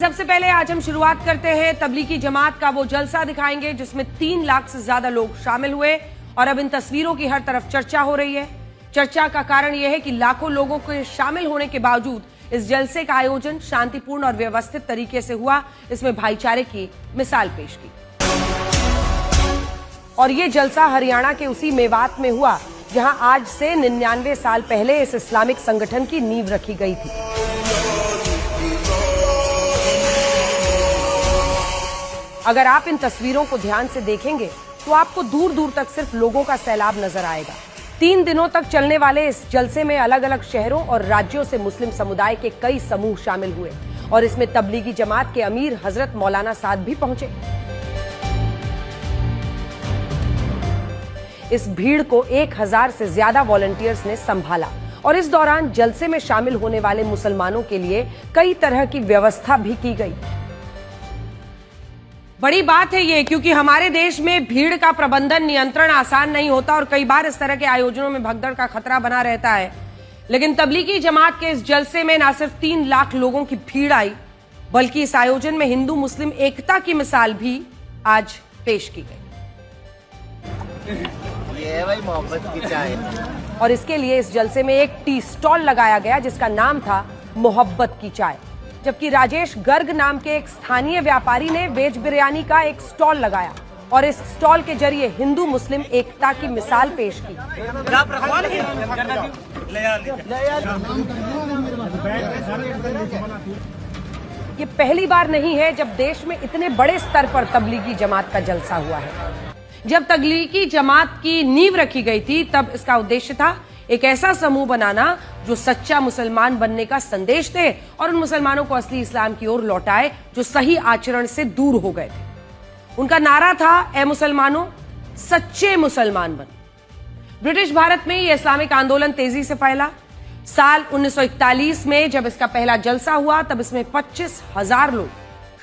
सबसे पहले आज हम शुरुआत करते हैं तबलीगी जमात का वो जलसा दिखाएंगे जिसमें 3 लाख से ज्यादा लोग शामिल हुए और अब इन तस्वीरों की हर तरफ चर्चा हो रही है। चर्चा का कारण यह है कि लाखों लोगों के शामिल होने के बावजूद इस जलसे का आयोजन शांतिपूर्ण और व्यवस्थित तरीके से हुआ। इसमें भाईचारे की मिसाल पेश की और ये जलसा हरियाणा के उसी मेवात में हुआ जहां आज से 99 साल पहले इस इस्लामिक संगठन की नींव रखी गई थी। अगर आप इन तस्वीरों को ध्यान से देखेंगे तो आपको दूर दूर तक सिर्फ लोगों का सैलाब नजर आएगा। 3 दिनों तक चलने वाले इस जलसे में अलग अलग शहरों और राज्यों से मुस्लिम समुदाय के कई समूह शामिल हुए और इसमें तबलीगी जमात के अमीर हजरत मौलाना साद भी पहुंचे। इस भीड़ को 1000 से ज्यादा वॉलंटियर्स ने संभाला और इस दौरान जलसे में शामिल होने वाले मुसलमानों के लिए कई तरह की व्यवस्था भी की गई। बड़ी बात है ये, क्योंकि हमारे देश में भीड़ का प्रबंधन नियंत्रण आसान नहीं होता और कई बार इस तरह के आयोजनों में भगदड़ का खतरा बना रहता है। लेकिन तबलीगी जमात के इस जलसे में न सिर्फ 3 लाख लोगों की भीड़ आई, बल्कि इस आयोजन में हिंदू मुस्लिम एकता की मिसाल भी आज पेश की गई। ये भाई मोहब्बत की चाय। और इसके लिए इस जलसे में एक टी स्टॉल लगाया गया जिसका नाम था मोहब्बत की चाय, जबकि राजेश गर्ग नाम के एक स्थानीय व्यापारी ने वेज बिरयानी का एक स्टॉल लगाया और इस स्टॉल के जरिए हिंदू मुस्लिम एकता की मिसाल पेश की। ये पहली बार नहीं है जब देश में इतने बड़े स्तर पर तबलीगी जमात का जलसा हुआ है। जब तबलीगी जमात की नींव रखी गई थी तब इसका उद्देश्य था एक ऐसा समूह बनाना जो सच्चा मुसलमान बनने का संदेश दे और उन मुसलमानों को असली इस्लाम की ओर लौटाए जो सही आचरण से दूर हो गए थे। उनका नारा था, ए मुसलमानों सच्चे मुसलमान बनो। ब्रिटिश भारत में यह इस्लामिक आंदोलन तेजी से फैला। साल 1941 में जब इसका पहला जलसा हुआ तब इसमें 25,000 लोग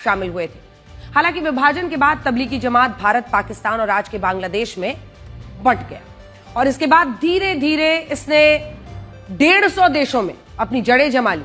शामिल हुए थे। हालांकि विभाजन के बाद तबलीगी जमात भारत, पाकिस्तान और आज के बांग्लादेश में बंट गया और इसके बाद धीरे धीरे इसने 150 देशों में अपनी जड़ें जमा ली।